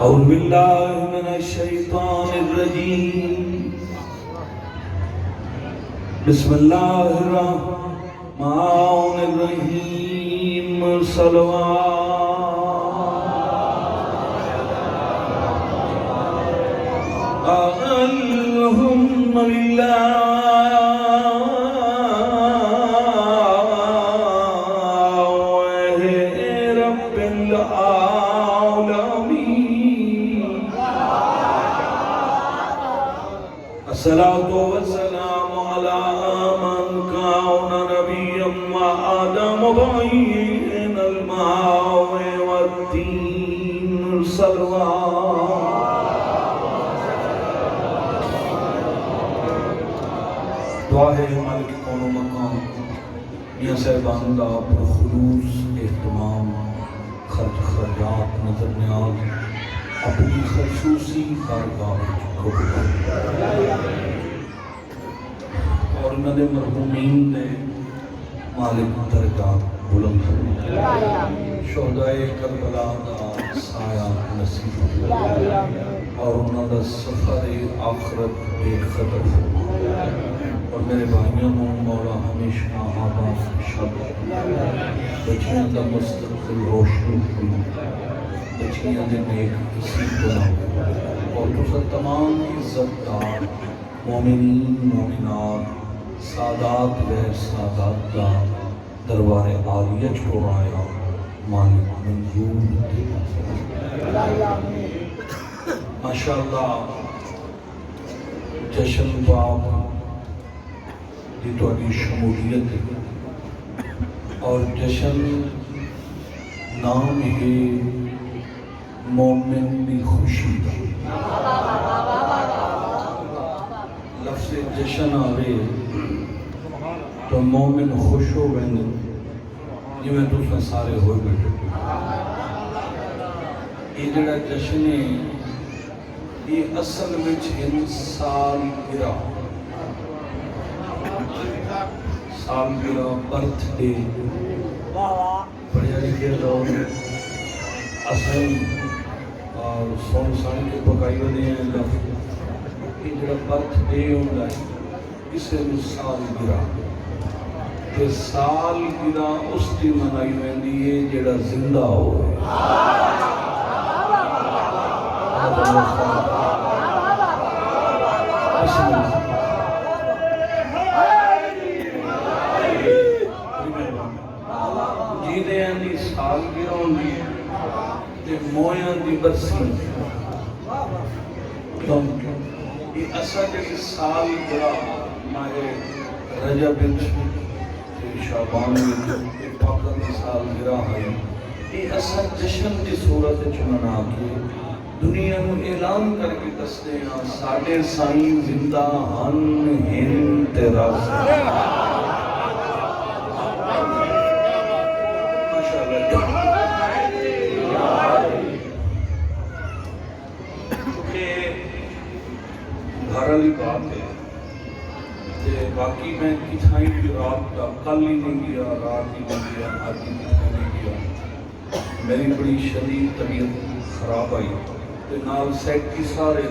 أعوذ بالله من الشيطان الرجيم بسم الله الرحمن الرحيم صلوات اللهم لله رب العالمين الصلاة والسلام على من كان نبيا وآدم بين الماء والدين صلوات دعا ہے مالک کون و مقام میاں صاحبان کا پرخلوص اہتمام خرچ خرجات نظر نیاز اپنی خصوصی کارگاہ کو اور انہوں نے مرحومین نے مالک درجات بلند شہدائے کربلا دا سایہ نصیب اور انہوں دا سفر آخرت بے خطر اور میرے بھائیوں کو مولا ہمیشہ آباد شب بچیاں دا مستقبل روشن بچیاں دے نیک نصیب بناؤ اور تو تمام عزت دار مومنین مومنات سادات و سادات دا دربار عالیہ کو آیا مالک منظور ماشاءاللہ جشن باغ دی توڑی شمولیت اور جشن نام ہے مومن دی خوشی لفظ جشن آوے تو مومن خوش ہو گئے یہ میں دوسرے سارے ہوئے بیٹھے یہ جڑا جشن ہے یہ اصل میں سال گرہ برتھ ڈے بڑے لکھے لوگ اصل اور سون سانی کے پکائی ہوتے ہیں یہ جڑا برتھ ڈے ہوتا ہے اسے سال گرہ کہ سال گرہ اس کی منائی ہوئی ہے جڑا زندہ ہو سال گرہ تے مویاں دی برسی یہ اصل جیسے سال گرہ ماہے رجب شعبان میں پاکر دی سال گرہ ہے یہ اصل جشن دی صورت چمنا کے دنیا میں اعلان کر کے دستے ہیں ساڑھے سائیں زندہ ہن ہن تیرا گھرالی بات ہے باقی میں کتھائیں بھی رات کا کل ہی نہیں گیا رات ہی نہیں گیا آج ہی نہیں گیا میری بڑی شدید طبیعت خراب آئی تو نال سیٹ کی سارے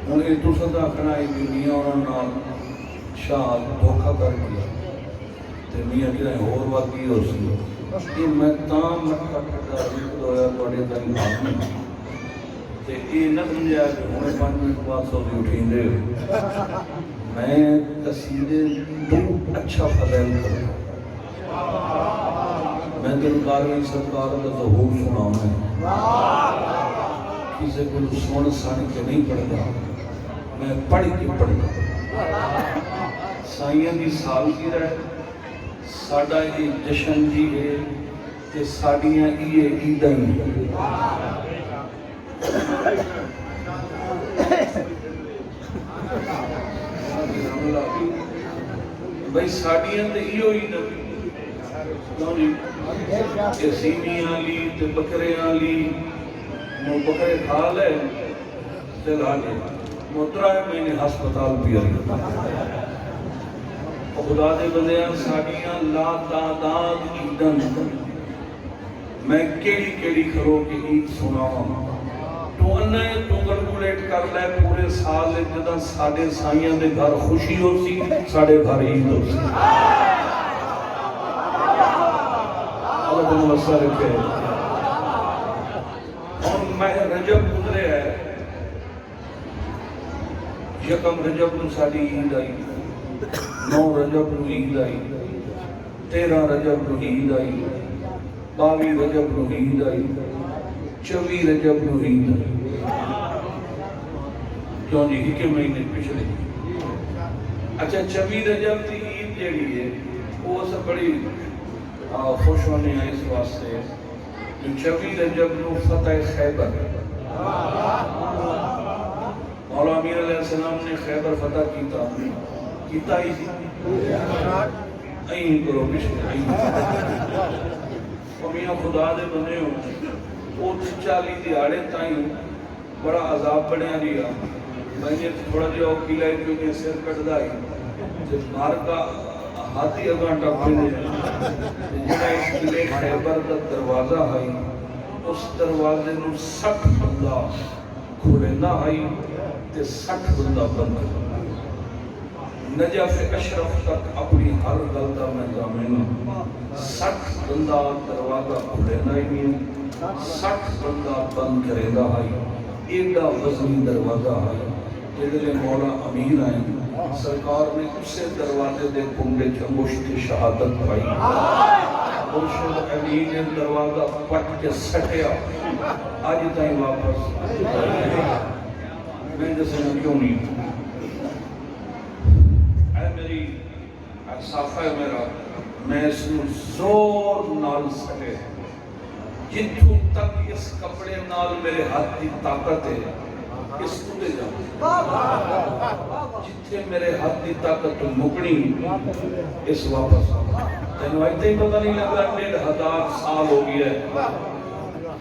انہیں تو صدا کھنائی بھی میاں اور نال شاہ دھوکہ کر دیا تو میاں کی رہے اور واقعی ہو سی یہ میں تام مٹھا کھٹا ریت ہویا بڑے داری بات میں یہ نہ سمجھا کہ ہمیں 5 منٹ بعد سو بھی اٹھیں دے میں قصیدے بہت اچھا فضائل کروں میں دلکار میں سرکار کا ظہور سناؤں کسی کو سون سانی کے نہیں پڑھتا میں پڑھ کے پڑھتا سائیاں دی سال کی رہے ساڑھا یہ جشن جی ہے کہ ساڑھیاں یہ عیدیں بھائی ساڑیاں تے ہی ہوئی نبی کہ سیمیاں لی تے بکریاں لی مو بکرے کھا لے تے لانے موترہ میں نے ہسپتال پیا رہی خدا دے بندیاں ساڑیاں لا تعداد عیدن میں کیڑی کھرو کی عید سناواں تو انہیں تو کیلکولیٹ کر لے پورے سال جدہ ساڑھے سائیاں دے گھر خوشی ہو سی ساڑھے گھر عید ہو سی اللہ بن وصار کے اور ماہ رجب گزرے ہے یکم رجب نو ساڑھی عید آئی 9 رجب نو عید آئی 13 رجب نو عید آئی 22 رجب نو عید آئی 24 رجب نو عید آئی کیوں جی ہی کے مہینے پچھلے اچھا 24 رجب کی عید جیڑی ہے وہ سب بڑی خوش ہونے ہیں اس واسطے جو 24 رجب نو فتح خیبر مولا امیر علیہ السلام نے خیبر فتح کیتا ہی تھی این کرو پچھلے اور میاں خدا دے بنے ہو وہ 40 دیہاڑے تائیں بڑا عذاب بڑھیا لیا میں نے تھوڑا جو قلعہ کیونکہ سر کٹ دائی جب مار کا ہاتھی اگاں ٹپے دے جنہا اس قلعہ خیبر کا دروازہ ہے اس دروازے نو 60 بندہ کھولے نہ آئی تے 60 بندہ بند نجف اشرف تک اپنی ہر غلطہ میں زامین 60 بندہ دروازہ کھولے نہ آئی 60 بندہ بند کرے گا آئی ایڈا وزنی دروازہ آئی جیدلے مولا امیر آئیں سرکار نے اسے دروازے دے کنڈے چمشت شہادت پائی مرشد علی نے دروازہ پٹ کے سٹیا آج تائیں واپس میں جیسے نہ کیوں نہیں اے میری صافہ ہے میرا میں اس میں زور نال سٹے جتوں تک اس کپڑے نال میرے ہاتھ کی طاقت ہے اس کو دے جاؤں جتنے میرے ہاتھ کی طاقت مکنی اس واپس تینوں آئیتے ہی پتہ نہیں لگا 1500 سال ہو گیا ہے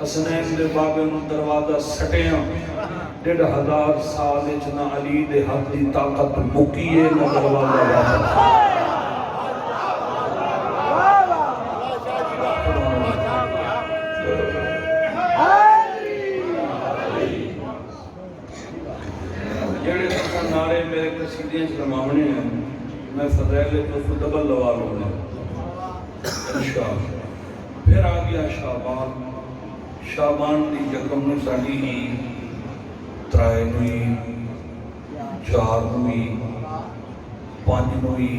حسنین دے بابے انہوں دروازہ سٹے ہیں 1500 سال اچنا علی دے ہاتھ کی طاقت مکی ہے نہ دروازہ واپس میرے قصیدیں سلماونے ہیں میں فضائل کو ڈبل لوا لوں گا پھر آ گیا شعبان دی یکم نو ساڑی ہی ترائے نوئی 4 نوئی 5 نوئی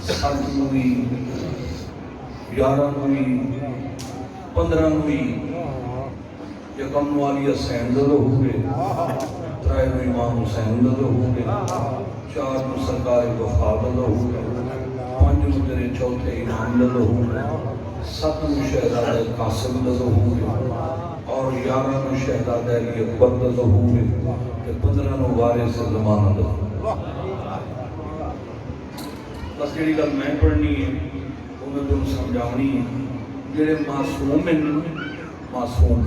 7 نوئی 11 نوئی 15 نوئی یکم نو والی حسین دلو ہوئے ترائے نو امام حسین دلو ہوئے 4 نو سرکار وفا دلو ہوئے 5 نو تیرے چوتھے امام دلو ہوئے 7 نو شہزادہ قاسم دلو ہوئے اور 11 نو شہزادہ علی اکبر دلو ہوئے 15 نو وارث زمانہ دلو بس جڑی گل میں پڑھنی ہے وہ میں تم سمجھاونی ہے جڑے معصوم ہیں معصوم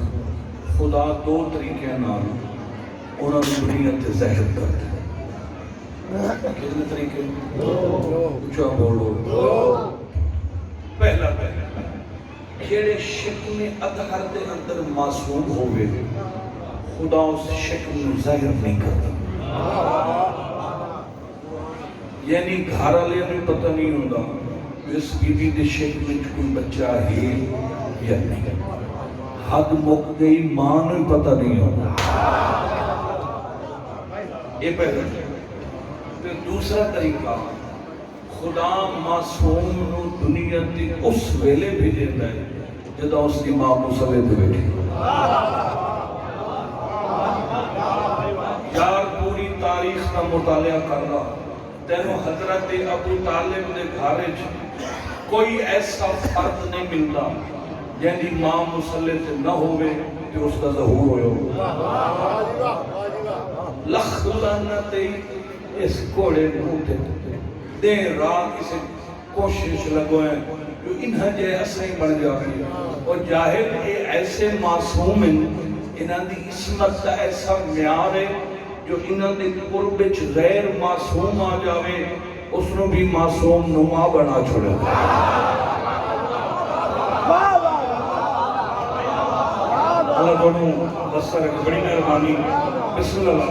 خدا 2 طریقے نال انہوں نے دنیا تے ظاہر کر دیا کتنے طریقے اچھا بولو پہلا جیڑے شکل اطہر دے اندر معصوم ہوئے خدا اس شکل میں ظاہر نہیں کرتا یعنی گھر والے میں پتہ نہیں ہوتا اس بیوی دے شکل میں کوئی بچہ ہے یا نہیں حد مک گئی ماں نے پتہ نہیں ہوتا یہ پہلا پھر دوسرا طریقہ خدا معصوم نو دنیا دی اس ویلے بھی دیتا ہے جدہ اس کی ماں مسلے دے بیٹھی یار پوری تاریخ کا مطالعہ کر رہا تینوں حضرت ابو طالب دے گھارے کوئی ایسا فرد نہیں ملتا یعنی ماں مسلے سے نہ ہوئے کہ اس کا ظہور ہوئے لخ لعنت اس کوڑے نوتے دیر رات اسے کوشش لگوئے جو انہاں جے اسیں بڑھ جاتی اور جاہل یہ ایسے معصوم ہیں انہاں دی عصمت کا ایسا معیار ہے جو انہاں دی قرب وچ غیر معصوم آ جاوے اس نو بھی معصوم نما بنا چھوڑے اللہ کو بسر ایک بڑی مہربانی بسم اللہ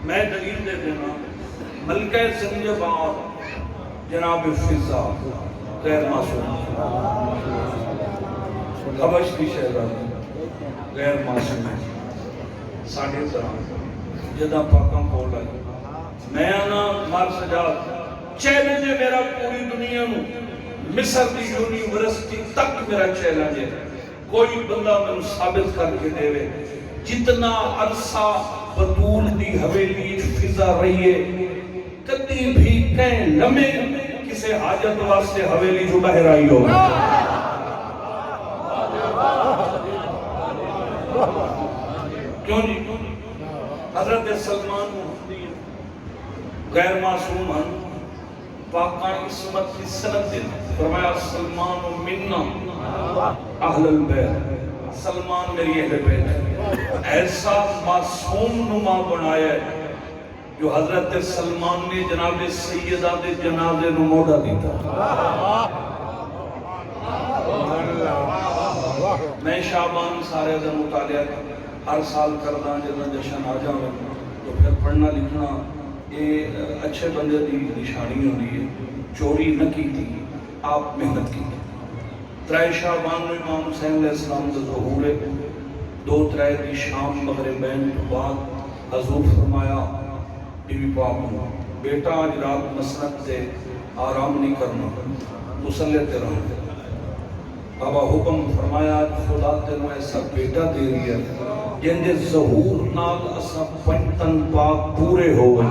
میں دلیل دے دینا ملکہ زنجبار جناب فضا غیر معصوم حبش کی شہزادی غیر معصوم ساڑھے طرح جدہ پاکاں کھول آئی میں آنا مار سجاد چیلنج ہے میرا پوری دنیا میں مصر کی یونیورسٹی تک میرا چیلنج ہے کوئی بندہ میں ثابت کر کے دے وے جتنا عرصہ بطول دی حویلی فضا رہی ہے کدی بھی کہیں لمحے کسے حاجت واسطے حویلی جو باہر آئی ہو کیوں جی حضرت سلمان غیر معصوم ہیں پاکاں عصمت کی سند دن فرمایا سلمان منا اہل البیت سلمان میری اہل بیت ہے ایسا معصوم نما بنایا ہے جو حضرت سلمان نے جناب سیدہ دے جنازے نو موڑا دیتا میں شعبان سارے دن مطالعہ ہر سال کردہ جدہ جشن آ جاؤں تو پھر پڑھنا لکھنا یہ اچھے بندے دی نشانی ہوئی ہے چوری نہ کی تھی آپ محنت کی ترائے شعبان میں امام حسین علیہ السلام کا ظہور ہے دو ترائے دی شام مغربین بعد حضور فرمایا بی بی پاک بیٹا آج رات مسند سے آرام نہیں کرنا مسلح تے رہا بابا حکم فرمایا خدا تینوں ایسا بیٹا دے رہی ہے جن دے ظہور نال اسا پنتن پاک پورے ہو گئے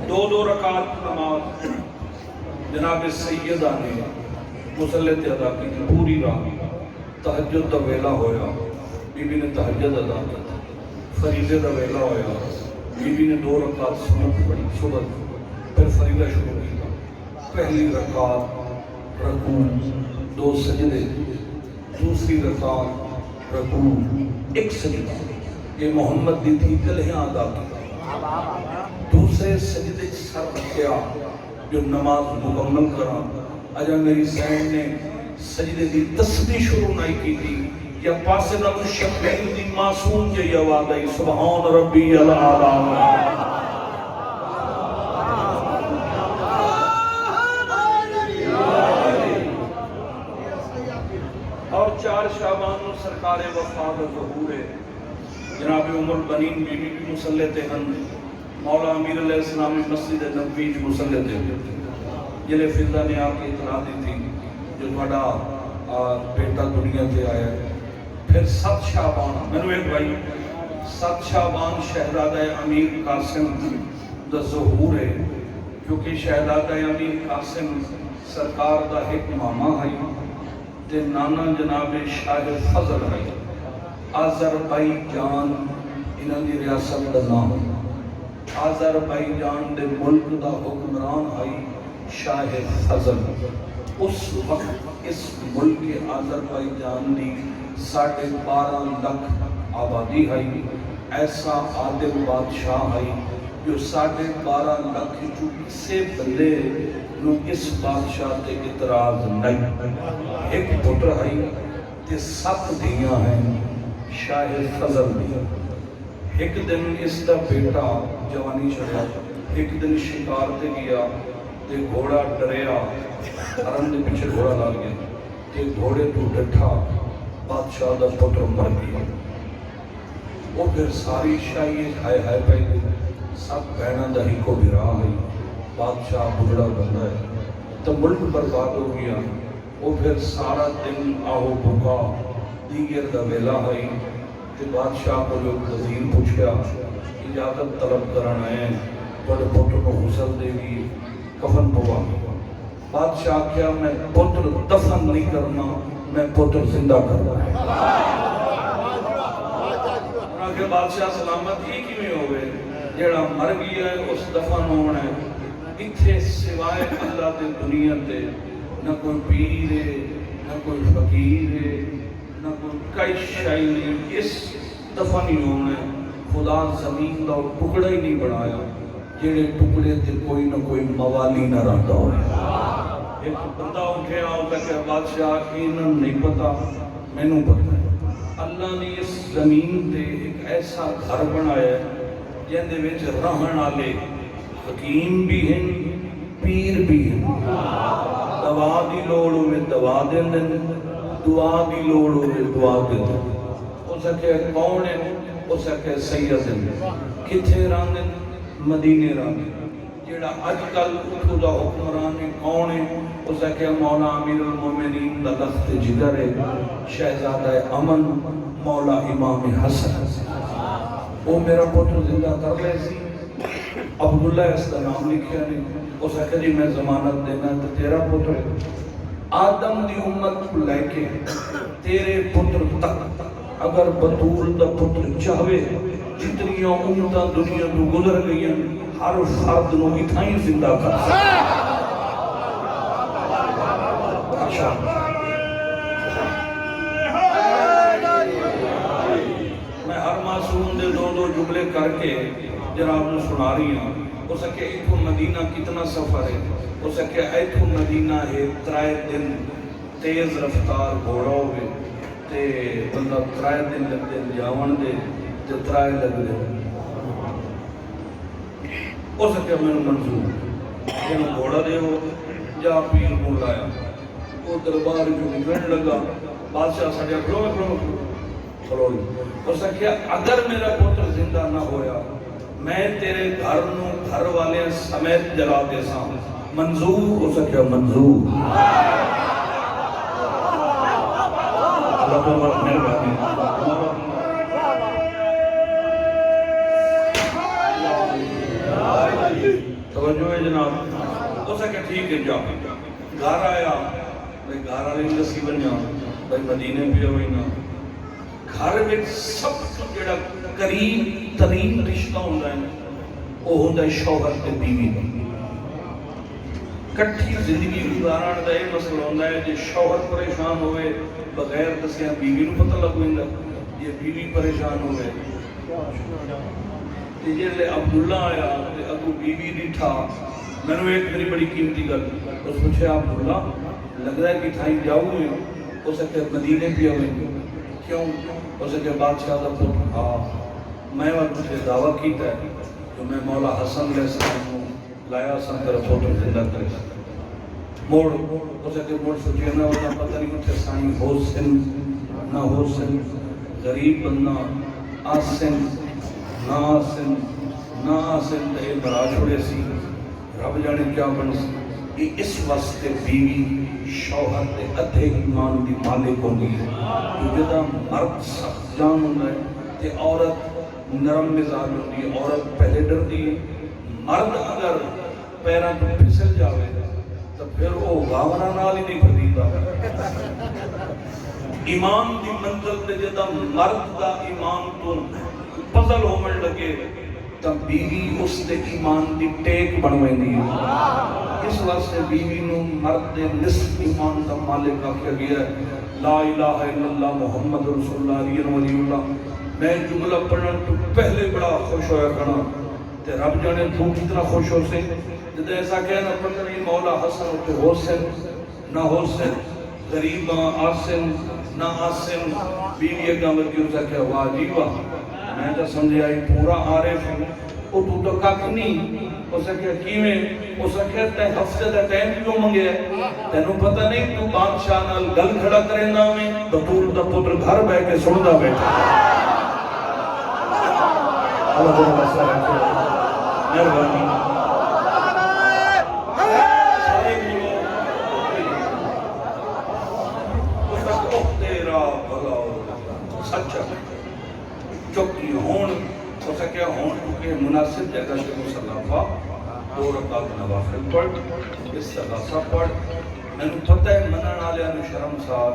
دو رکعت نماز جناب سیدہ نے مسلح ادا کی پوری رات تہجد دا ویلا ہویا بی بی نے تہجد ادا کی فریضے دا ویلا ہویا بی بی نے 2 رکعت سنت پڑھی صبح پھر فریضہ شروع کیا پہلی رکعت رکوع 2 سجدے دوسری رکعت رکوع 1 سجدہ یہ محمد دی تھی کلہیاں ادا کی دوسرے سجدے سر رکھیا جو نماز مکمل کرا اجا میری سین نے سجدے دی تسبیح شروع نہیں کی تھی یا پاسے نہ شکل دی معصوم جی آواز آئی سبحان ربی العالی اور 4 شعبان سرکار وفاد ظہور ہے جناب عمر بنین بی بی مسلح تے ہن مولا امیر علیہ السلام مسجد نبوی مسلح تے جلے فضا نے آپ کی اطلاع دی تھی جو تھوڑا بیٹا دنیا تے آیا ہے پھر 7 شعبان میں نے ایک بھائی 7 شعبان شہزادہ امیر قاسم دا ظہور ہے کیونکہ شہزادہ امیر قاسم سرکار دا ایک ماما ہے تے نانا جناب شاہ فضل ہے آذربائیجان انہاں دی ریاست دا نام آذربائیجان دے ملک دا حکمران ہے شاہ فضل اس وقت اس ملک آذربائیجان دی 12.5 لاکھ آبادی ہے ایسا عادل بادشاہ ہے جو 12.5 لاکھ جو کسے بندے نو اس بادشاہ تے اعتراض نہیں ایک پتر ہے تے 7 دھیاں ہیں شاہ فضل دی ایک دن اس دا بیٹا جوانی چڑھا ایک دن شکار تے گیا تے گھوڑا ڈریا حرم دے پیچھے گھوڑا لا گیا تے گھوڑے تو ڈٹھا بادشاہ دا پتر مر گیا وہ پھر ساری شاہی ہائے ہائے پہ گئی سب بہنا دا ہی کو بھرا ہے بادشاہ بجڑا بندہ ہے تو ملک برباد ہو گیا وہ پھر سارا دن آہو بھوکا دیگر دا ویلا ہے کہ بادشاہ کو جو وزیر پوچھا اجازت طلب کرنا ہے بڑے پتر کو غسل دے گی کفن پوا بادشاہ کیا میں پتر دفن نہیں کرنا میں پتر زندہ کرنا ہے کہ بادشاہ سلامت ہی کی میں ہوئے جیڑا مر گیا ہے اس دفن ہونا ہے اتھے سوائے اللہ دے دنیا تے نہ کوئی پیر ہے نہ کوئی فقیر ہے نہ کوئی کئی شائی نہیں اس دفن ہی ہونا ہے خدا زمین کا ٹکڑا ہی نہیں بنایا جہے ٹکڑے تے کوئی نہ کوئی موالی نہ رہتا ہو. ایک بندہ اٹھیا ہوتا کہ بادشاہ انہوں نہیں پتا مینوں پتا ہے. اللہ نے اس زمین تے ایک ایسا گھر بنایا ہے جن دے وچ رہن والے حکیم بھی ہیں پیر بھی ہیں. دوا دی لوڑ ہوئے دوا دین دیں, دعا دی لوڑ ہوئے دعا دین دیں. ہو سکے کون ہے, ہو سکے سید ہیں, کتھے رہن دیں, مدینے رہن دیں. جیڑا اج کل اتھو دا حکمران ہے کون ہے, ہو سکے مولا امیر المومنین دا لخت جگر ہے, شہزادہ امن مولا امام حسن. وہ میرا پتر زندہ کر لے سی, عبداللہ اس کا نام لکھیا نہیں. وہ سکھے جی میں ضمانت دینا تو تیرا پتر ہے. آدم دی امت کو لے کے تیرے پتر تک اگر بطول دا پتر چاہوے جتنی امتاں دنیا تو گزر گئی ہیں ہر فرد نو اتھائیں زندہ کر سکتا. اچھا میں ہر معصوم دے دو جملے کر کے جناب نے سنا رہی ہوں. ہو سکے ایتھوں مدینہ کتنا سفر ہے, ہو سکے ایتھوں مدینہ ہے 3 دن تیز رفتار گھوڑا ہوئے تے بندہ 3 دن لگ دے جاون دے تے 3 لگ دے. ہو سکے میں منظور جنہوں گھوڑا دے ہو جا پیر کو لایا وہ دربار جو نکلن لگا بادشاہ سڑیا کھلو کھلو. ہو سکے اگر میرا پتر زندہ نہ ہویا میں تیرے گھر نو گھر والے سمیت جلا دے ساں. منظور, ہو سکے منظور. اللہ تعالیٰ مہربانی. توجہ ہے جناب. ہو سکے ٹھیک ہے جا گھر آیا بھائی گھر والے دسی بنیا بھائی مدینے پہ ہوئی نا. گھر میں سب تو جڑا قریب ترین رشتہ ہوتا ہے وہ ہوتا ہے شوہر تے بیوی کا. کٹھی زندگی گزارن دا یہ مسئلہ ہوتا ہے جے شوہر پریشان ہوئے بغیر دسیا بیوی نو پتہ لگ ویندا, یہ بیوی پریشان ہوئے. تے جے عبداللہ آیا تے اگو بیوی ڈٹھا میں نے ایک بڑی قیمتی گل اس پوچھا عبداللہ لگ رہا ہے کہ تھائی جاؤ گے, ہو سکے مدینے پہ ہوئے کیوں, ہو سکے بادشاہ دا پتر ہاں میں وقت سے دعویٰ کیتا ہے کہ میں مولا حسن علیہ السلام کو لایا سن تیرا پتر زندہ کرے موڑ. ہو سکے موڑ سوچے نہ ہوتا پتہ نہیں کچھ سائیں حسن نہ حسن غریب بننا آسن نہ آسن نہ آسن تے برا چھوڑے سی رب جانے کیا بن سی. اس واسطے بیوی شوہر تے ادھے ایمان دی مالک ہوندی ہے. جدا مرد سخت جان ہوتا ہے تے عورت نرم مزاج ہوتی ہے. عورت پہلے ڈرتی ہے, مرد اگر پیراں تو پھسل جاوے تو پھر وہ گاونا نال ہی نہیں پھریدا. ایمان دی منزل تے جدا مرد دا ایمان تو پزل ہومن لگے تب بیوی اس تے ایمان دی ٹیک بنویندی ہے. اس واسطے بیوی نو مرد دے نصف ایمان دا مالک آکھیا گیا ہے. لا الہ الا اللہ محمد رسول اللہ علیہ ولی اللہ. میں جملہ پڑھن تو پہلے بڑا خوش ہویا کرنا تے رب جانے تو کتنا خوش ہو سے جد ایسا کہنا پتہ نہیں مولا حسن ہوتے حسن نہ حسن غریباں آسن نہ آسن. بیوی اگا مرگی اسا کہ واہ جی واہ میں تو سمجھے آئی پورا عارف ہوں وہ تو کک نہیں. اسا کہ کیویں, اسا کہ تے ہفتے دا ٹائم کیوں منگے تینوں پتہ نہیں تو بادشاہ نال گل کھڑا کریندا میں بطول دا پتر گھر بیٹھ کے سندا بیٹھا. اللہ تعالیٰ مسئلہ رکھے مہربانی. سارے بولو اسا کہ تیرا بھلا سچا چکی ہون. ہو سکے ہون کیونکہ مناسب جگہ سے مصطفیٰ 2 رکعت نوافل پڑھ استغاثہ پڑھ. میں نے پتہ ہے منن والے نو شرم سار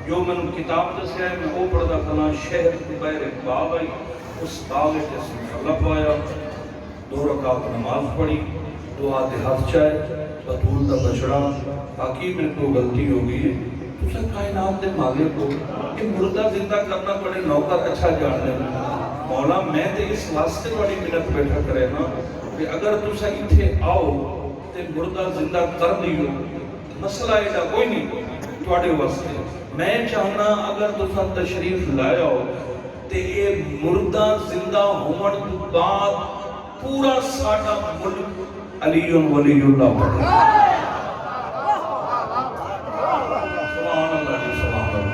جو میں نے کتاب دسیا ہے میں وہ پڑھدا کنا شہر کے باہر ایک باغ آئی اس باغ وچ اس مصلی پایا 2 رکعت نماز پڑھی دعا دے ہاتھ چائے بطول دا بچڑا. باقی میں کو غلطی ہو گئی تسا کائنات دے مالک ہو کہ مردہ زندہ کرنا بڑے نوکر اچھا جان دے مولا میں تے اس واسطے بڑی منت بیٹھا کرے نا کہ اگر تسا اتھے آؤ تے مردہ زندہ کر دیو مسئلہ ایڈا کوئی نہیں تواڈے واسطے میں چاہنا اگر تسا تشریف لایا ہو تے اے مردہ زندہ ہون تو بعد پورا ساڈا ملک علی ولی اللہ پڑھے سبحان اللہ سبحان اللہ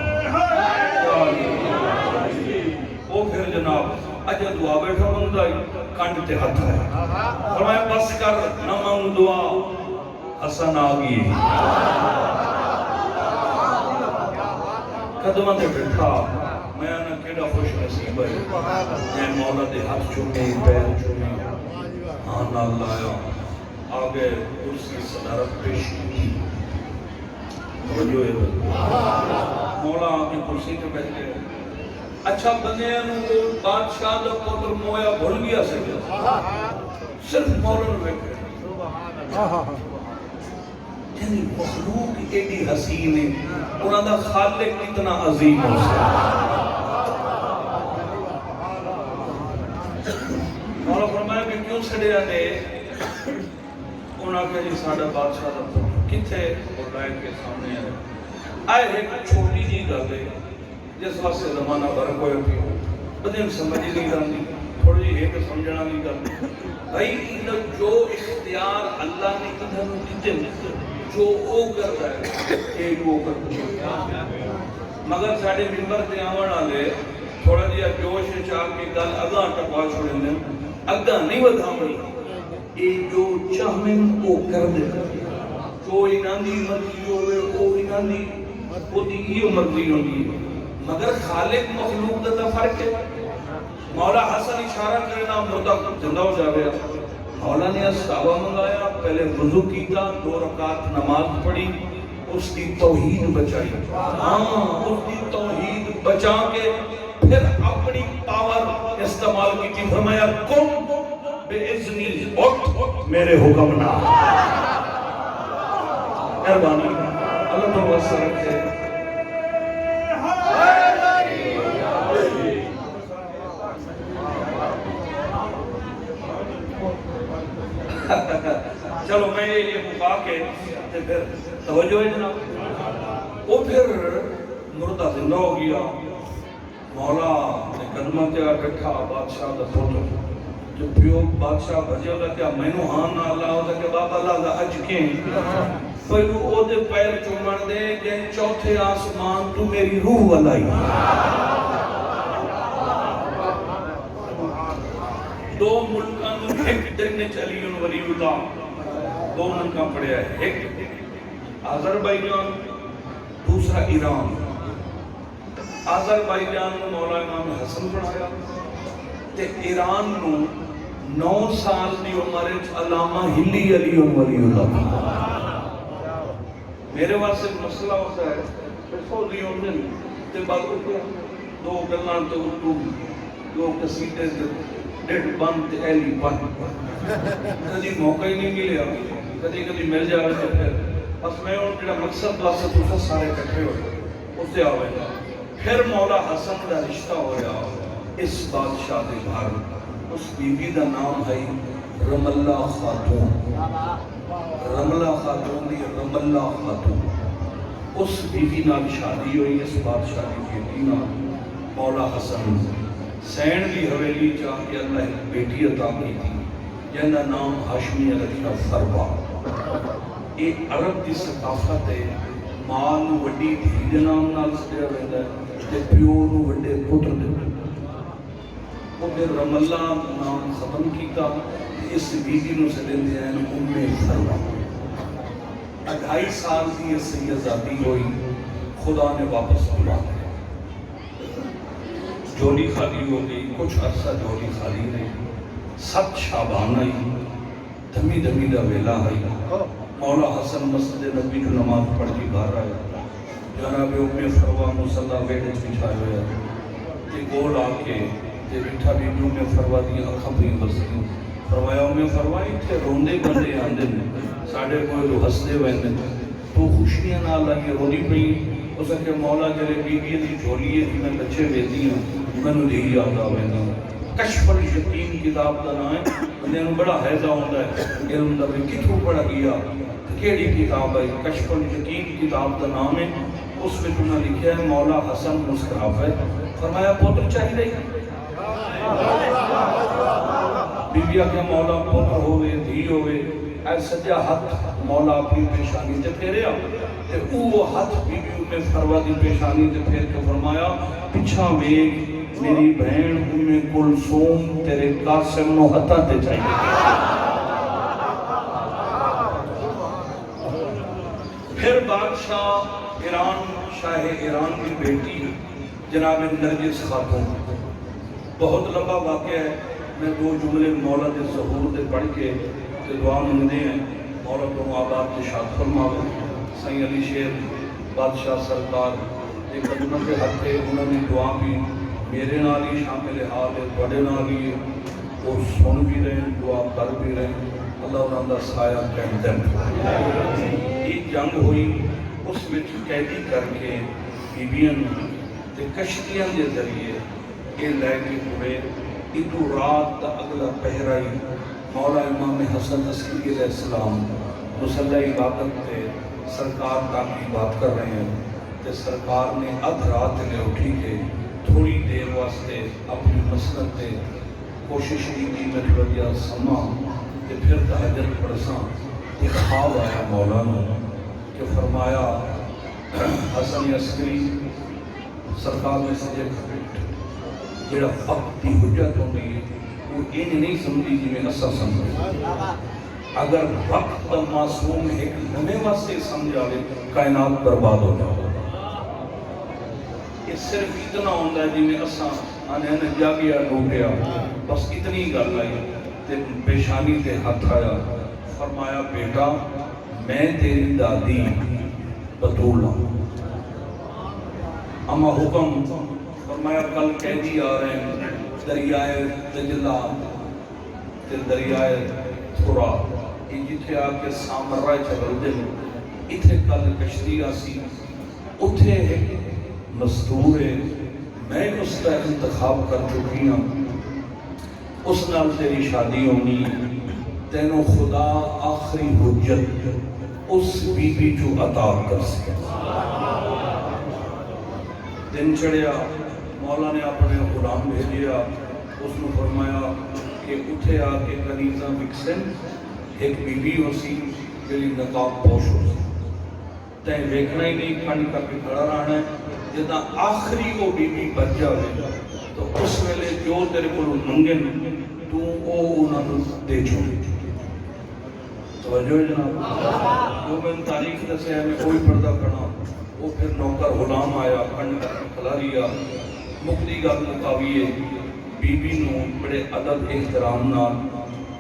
وہ پھر جناب اجا دعا بیٹھا منگائی کنڈ تے ہاتھ ہے فرمایا بس کر نہ مانگ دعا حسن آگئی قدمہ تے بیٹھا میں نہ کیڑا خوش نصیب ہے میں مولا دے ہاتھ چومے پیر چومے ہاں نہ لایا آگے کرسی صدارت پیش کی توجہ ہے مولا آگے کرسی کے بیٹھے اچھا بندیاں نو بادشاہ دا پتر مویا بھول گیا سکتا صرف مولا نو بیٹھے یعنی مخلوق ایڈی حسین ہے انہاں دا خالق کتنا عظیم ہو سکتا مولا فرمایا کہ کیوں سڑیا نے انہاں کہ جی ساڈا بادشاہ دا پتر کتھے اور لائن کے سامنے آئے ایک چھوٹی جی گل ہے جس واسطے زمانہ فرق ہوئے پی بدن سمجھ نہیں جاندی تھوڑی جی ایک سمجھنا نہیں جاندی بھائی جو اختیار اللہ نے ادھر دیتے جو او کر رہا ہے ایک وہ کرتا ہے مگر ساڑھے ممبر تے آوان آلے تھوڑا جیا جوش چاہ کے گل اگاں ٹپا چھوڑیں دیں اگاں نہیں بدھاوڑی اے جو چاہمیں او کر دے جو انہاں دی مرضی ہوئے او انہاں دی وہ دی یہ مرضی ہوگی مگر خالق مخلوق دا فرق ہے مولا حسن اشارہ کرنا مردہ زندہ ہو جا گیا مولا نے صحابہ منگایا پہلے وضو کیتا 2 رکعت نماز پڑھی اس کی توحید بچائی اس کی توحید بچا کے پھر اپنی پاور استعمال کی تھی فرمایا کم بے اذنی اٹھ میرے حکم نہ مہربانی اللہ تو واسطہ رکھے چلو میں یہ مقا کے پھر توجہ ہے جناب وہ پھر مردہ زندہ ہو گیا مولا نے قدمہ تے اٹھا بادشاہ دا پتر جو پیو بادشاہ بھجے ہوتا کیا میں نو ہاں نہ اللہ ہوتا کہ بابا اللہ دا اج کیں پہلو او دے پیر چومن دے کہ چوتھے آسمان تو میری روح والائی دو ملکان ایک دن چلی ان ولی اللہ دو ملکان پڑھیا ہے ایک آذربائیجان دوسرا ایران آذربائیجان میں مولا امام حسن پڑھایا تے ایران نو 9 سال دی عمر علامہ ہلی علی ولی اللہ میرے واسطے مسئلہ ہوتا ہے پھر فوری ہوتے ہیں تے بعد دو گلان تے اردو دو قصیدے ڈیڑھ بند ایلی بند کدی موقع ہی نہیں ملیا کدی کدی مل جائے تو پھر بس میں ان کا مقصد واسطے تو سارے کٹھے ہوئے اس سے آوے گا پھر مولا حسن کا رشتہ ہویا اس بادشاہ دے گھر اس بیوی دا نام ہے رملہ خاتون رملہ خاتون دی رملہ خاتون اس بیوی نال شادی ہوئی اس بادشاہ کی بیٹی نال مولا حسن سین دی حویلی چاہ کے اللہ ایک بیٹی عطا کی تھی جن کا نام ہاشمی رضا فروا ایک عرب دی ثقافت ہے ماں نو وڈی دھی دے نام نال سدیا ویندا ہے تے پیو نو وڈے پتر دے وہ پھر رم اللہ نام ختم کیتا اس بیوی نو سدیندے ہیں ام فروا 2.5 سال کی اس سے آزادی ہوئی خدا نے واپس بلا لیا جولی خالی ہو گئی کچھ عرصہ جولی خالی رہی 7 شعبان آئی دمی دمی دا ویلا آئی مولا حسن مسجد نبی جو نماز پڑھ کے باہر آیا جناب ام فروا مصلی ویڑے بچھائے ہوئے تے گول آ کے تے بیٹھا بھی ام فروا دی اکھاں پہ بستی فرمایا ام فروا تے روندے بندے آندے نے ساڈے کوئی ہسدے ویندے تو خوشیاں نال آئی رونی پئی اس کہ مولا جلے بیوی دی جھولی ہے میں بچے ویدی ہوں میں یہی یاد آوینا کشف الیقین کتاب کا نام ہے بندے نوں بڑا حیضہ ہوتا ہے علم دا بھی کتھوں پڑھا گیا کیڑی کتاب ہے کشف الیقین کتاب کا نام ہے اس میں انہوں نے لکھا ہے مولا حسن مسکرا ہے فرمایا پوتر چاہیے بی بی آکھیا مولا پوتر ہوئے دھی ہوئے اے سجا ہاتھ مولا اپنی پیشانی تے پھیریا تے وہ ہاتھ بی بی میں فروا دی پیشانی تے پھیر کے فرمایا پچھا ویکھ میری بہن ام کلثوم تیرے قاسم نو ہتھاں تے چاہیے پھر بادشاہ ایران شاہ ایران کی بیٹی جناب نرگس خاتون بہت لمبا واقعہ ہے میں دو جملے مولا دے ظہور دے پڑھ کے دعا منگتے ہیں مولا کو آباد کے شاد فرماوے سائیں علی شیر بادشاہ سرکار ایک قدموں کے حد تھے انہوں نے دعا بھی میرے نال ہی شامل حال ہے بڑے نال ہی وہ سن بھی رہے ہیں دعا کر بھی رہے ہیں اللہ انہوں کا سایہ قائم ایک جنگ ہوئی اس میں قیدی کر کے بیبیاں تے کشتیاں کے ذریعے یہ لے کے ہوئے ادو رات کا اگلا پہرائی مولا امام حسن عسکری علیہ السلام مسلح عبادت تے سرکار تاکی بات کر رہے ہیں تے سرکار نے ادھ رات نے اٹھی کے تھوڑی دیر واسطے اپنی مسند تے کوشش کی میں تھوڑا سما کہ پھر تہجد پڑھساں ایک خواب آیا مولانا کہ فرمایا حسن عسکری سرکار میں سے جڑا وقت کی حجت ہوندی ہے وہ یہ نہیں سمجھی جی میں اسا سمجھ اگر وقت کا معصوم ایک نمے واسطے سمجھا لے کائنات برباد ہو جائے یہ صرف اتنا ہوتا ہے جی میں اسا آنے جاگیا ڈوٹیا بس اتنی گل آئی تے پیشانی تے ہاتھ آیا فرمایا بیٹا میں تیری دادی بطول ہوں اما حکم فرمایا کل قیدی آ رہے ہیں دریائے دجلہ تے دریائے تھورا یہ جتھے آ کے سامرہ چلل دے اتھے کل کشتی آسی اتھے ایک مزدور ہے میں اس کا انتخاب کر چکی ہوں اس نال تیری شادی ہونی تینوں خدا آخری حجت اس بی بی جو عطا کر سکے دن چڑھیا مولا نے اپنے غلام بھیجیا اس نے فرمایا کہ اتھے آ کے کنیزہ وکسن ایک بی بی ہو سی جلی نقاب پوش ہو سی تین ویکھنا ہی نہیں کھانی کر کے کھڑا رہنا ہے جدا آخری وہ بی بی بچ جاوے تو اس ویلے جو تیرے کو منگن تو او انہوں دے چھوڑی توجہ جناب جو میں تاریخ دسے ہے میں کوئی پردہ کرنا وہ پھر نوکر غلام آیا کھنڈ کر کے کھلا لیا مقدی گل مقاویے بی بی نو بڑے ادب احترام نال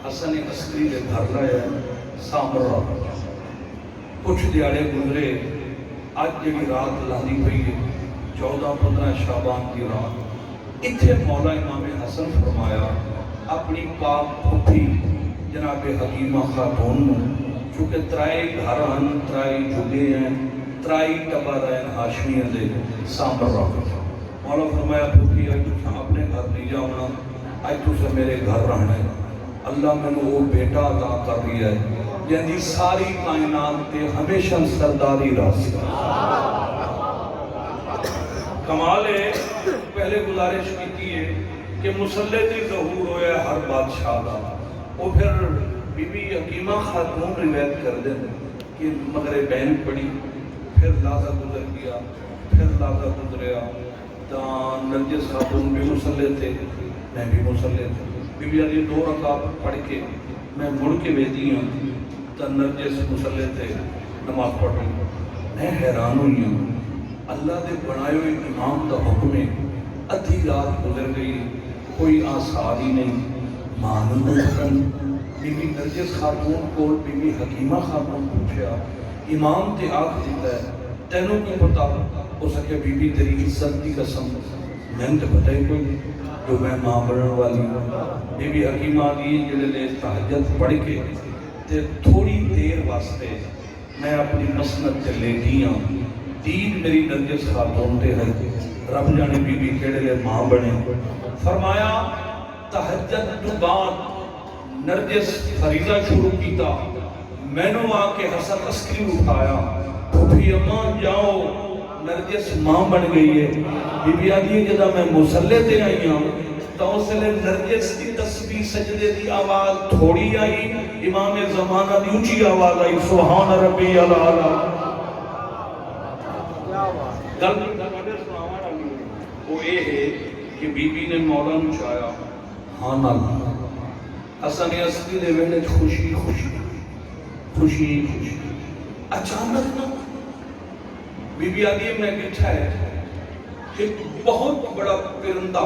حسن عسکری دے گھر لایا سامرہ کچھ دیاڑے گزرے آج جڑی رات لہدی پئی ہے 14-15 شعبان کی رات اتھے مولا امام حسن فرمایا اپنی پاک پھوپھی جناب حکیمہ خاتون چونکہ ترائی گھر ہن ترائی جھگے ہیں ترائی ٹبر ہیں ہاشمیہ دے سامر رکھ مولا فرمایا پھوپھی آج تو اپنے گھر نہیں جاؤنا آج تو سے میرے گھر رہنا ہے اللہ میں نے وہ بیٹا عطا کر دیا ہے یعنی ساری کائنات پہ ہمیشہ سرداری راضی کمال ہے پہلے گزارش کی ہے کہ مسلح دی ظہور ہویا ہے ہر بادشاہ کا وہ پھر بی بی حکیمہ خاتون روایت کر دیں کہ مغرب بین پڑی پھر لازہ گزر گیا پھر لازہ گزریا تا نرجس خاتون بھی مسلح تھے میں بھی مسلح تھے بی بی علی 2 رکعت پڑھ کے میں مڑ کے بیٹھی ہوں تا نرجس مسلح تھے نماز پڑھ رہی میں حیران ہوئی ہوں اللہ دے بنائے ہوئے امام دا حکم ہے ادھی رات گزر گئی کوئی آثار ہی نہیں معلوم حکم بی بی نرجس خاتون کو بی بی حکیمہ خاتون پوچھا امام تے آنکھ دیتا ہے تینوں کی پتا ہو سکے بی بی تیری عزت کی قسم میں نے پتہ ہی کوئی جو میں ماں بننے والی ہوں بی بی حکیمہ دی جلے لے تہجد پڑھ کے تے تھوڑی دیر واسطے میں اپنی مسند تے لیٹی ہوں دین میری نرجس خاتون تے ہے رب جانے بی بی کیڑے لے ماں بنے فرمایا تہجد تو بعد نرجس فریضہ شروع کیتا میں نے آ کے حسن عسکری اٹھایا بھی اماں جاؤ نرجس ماں بن گئی ہے بی بی آدھی جدہ میں مسلح تے آئی ہوں تو اس لئے نرجس کی تسبیح سجدے دی آواز تھوڑی آئی امام زمانہ دی اونچی آواز آئی سبحان ربی العالی گل وہ یہ ہے کہ بی بی نے مولا نو چاہیا ہاں نال حسن عسکری دے ویلے خوشی خوشی خوشی خوشی اچانک نہ بی بی آدھی میں بیٹھا ہے کہ بہت بڑا پرندہ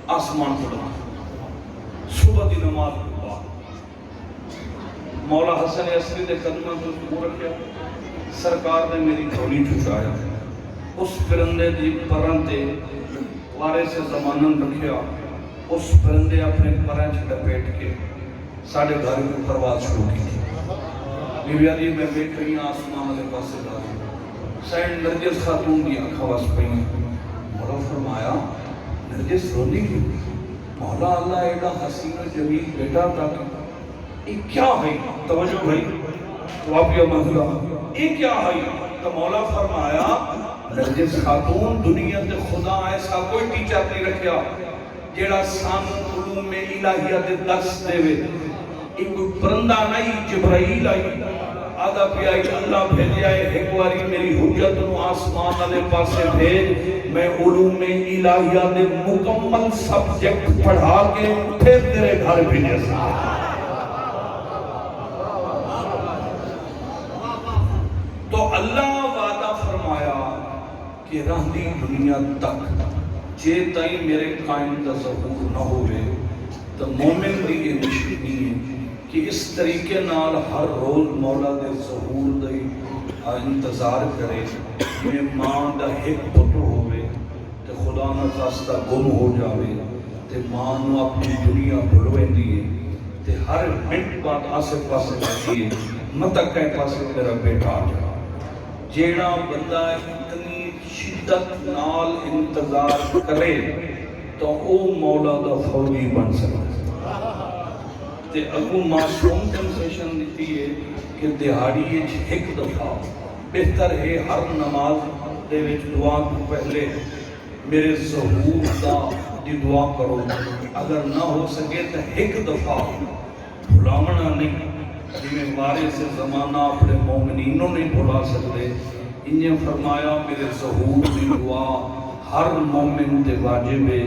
آسمان پڑا صبح دی نماز کے بعد مولا حسن عسکری دے قدمہ کو دور رکھیا سرکار نے میری جھولی چچایا اس پرندے دی پران تے وارث زمانن رکھیا اس پرندے اپنے پران چ لپیٹ کے ساڑھے گھر کی پرواز شروع کی تھی بی بی آدھی میں بیٹھ رہی آسمان والے پاسے جا رہی سینڈ نرجس خاتون دی آنکھاں وس پئی مولا فرمایا نرجس رونی کی مولا اللہ ایڈا حسین و جمیل بیٹا تھا یہ کیا ہے توجہ بھائی توابیہ مہلا یہ کیا ہے تو مولا فرمایا نرجس خاتون دنیا تے خدا ایسا کوئی ٹیچر نہیں رکھیا جیڑا سانو علوم الہیہ دے درس دے وے ایک پرندہ نہیں جبرائیل آئی آدھا پیا اللہ بھیجیا ہے ایک واری میری حجت نو آسمان والے پاسے بھیج میں علوم الہیہ دے مکمل سبجیکٹ پڑھا کے پھر تیرے گھر بھیجے سا تو اللہ وعدہ فرمایا کہ رہنی دنیا تک جے تائیں میرے قائم دا ظہور نہ ہوئے تو مومن دی یہ نشانی ہے کہ اس طریقے نال ہر روز مولا دے ظہور دے انتظار کرے میں ماں دا ایک پتر ہوئے تے خدا نہ خاصہ گم ہو جاوے تے ماں نو اپنی دنیا بھلویں دیئے تے ہر منٹ بعد آسے پاسے جائیے متک کہیں پاسے میرا بیٹا آ جا جیڑا بندہ اتنی شدت نال انتظار کرے تو او مولا دا فوجی بن سکتا تے اگو معصوم کنسیشن دیتی ہے کہ دہاڑی ایک دفعہ بہتر ہے ہر نماز دے وچ دعا کو پہلے میرے ظہور دا دی دعا کرو اگر نہ ہو سکے تو ایک دفعہ بھلاونا نہیں جنہیں وارث زمانہ اپنے مومنینوں نہیں بھلا سکتے انہیں فرمایا میرے ظہور دی دعا ہر مومن دے واجب ہے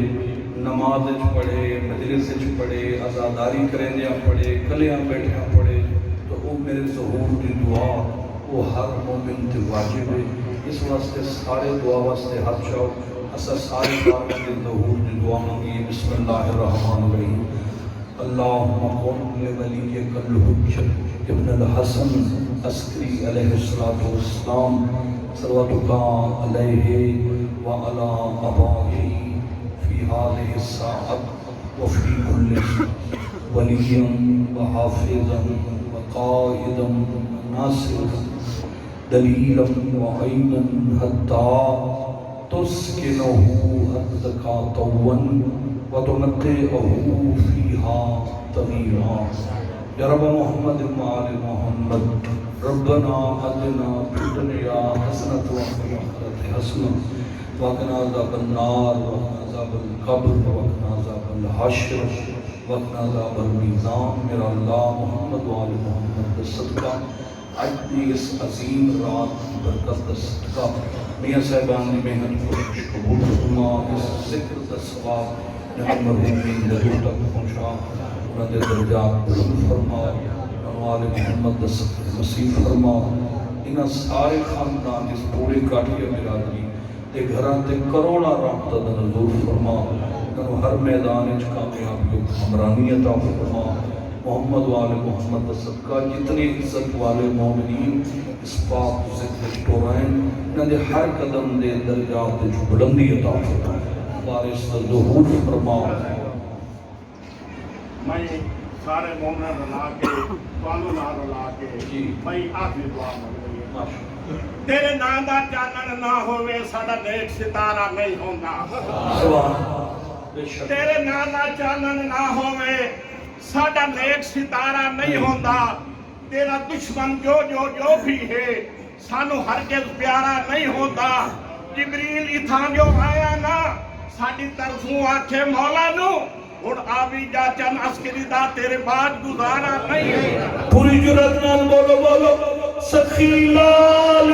نماز پڑھے مجلس پڑھے عزاداری کریں پڑھے کلیاں بیٹھیاں پڑھے تو وہ میرے ظہور دی دعا وہ ہر مومن تے واجب ہے اس واسطے سارے دعا واسطے ہاتھ چاہو اسا سارے بار کے ظہور دی دعا مانگی بسم اللہ الرحمن الرحیم اللہم قم لولیک الحجۃ ابن الحسن عسکری علیہ السلام صلواتک علیہ وعلی آبائہ في هذه الساعة وفي كل وليا وحافظا وقائدا ناصرا دليلا وعينا حتى تسكنه أرضك طوا وتمتعه فيها طويلا يا رب محمد وآل محمد ربنا آتنا في الدنيا حسنة وفي الآخرة حسنة وقنا عذاب النار وقنا عذاب القبر وقنا عذاب الحشر وقنا عذاب المیزان میرا اللہ محمد وآل محمد صدقہ آج بھی اس عظیم رات کی برکت صدقہ میاں صاحبان نے محنت کو قبول فرما اس ذکر کا ثواب نبی مرحومین لہو تک پہنچا انہوں نے درجات بلند فرما وآل محمد صدقہ نصیب فرما انہاں سارے خاندان اس پورے کاٹھیا برادری تے گھران تے کروڑا رحمت دا نزول فرما انہوں ہر میدان اچ کامیابی حمرانی عطا فرما محمد وآل محمد صدقہ جتنے عزت والے مومنین اس پاک ذکر ٹورائن انہوں نے ہر قدم دے درجات جو بلندی عطا فرما بارش دا ظہور فرما میں سارے مومن رلا کے توانو نہ رلا کے میں آخری دعا مانگ رہی ہے تیرے نام دا چانن نہ ہوئے ساڈا نیک ستارہ نہیں ہوندا تیرے نام دا چانن نہ ہوئے ساڈا نیک ستارہ نہیں ہوندا تیرا دشمن جو بھی ہے سانو ہرگز پیارا نہیں ہوتا جبریل اتھاں جو آیا نا ساڈی طرفوں آکھے مولا نو اور آبی جا چند عسکری دا تیرے بعد گزارا نہیں ہے پوری جرات نال بولو سخی لال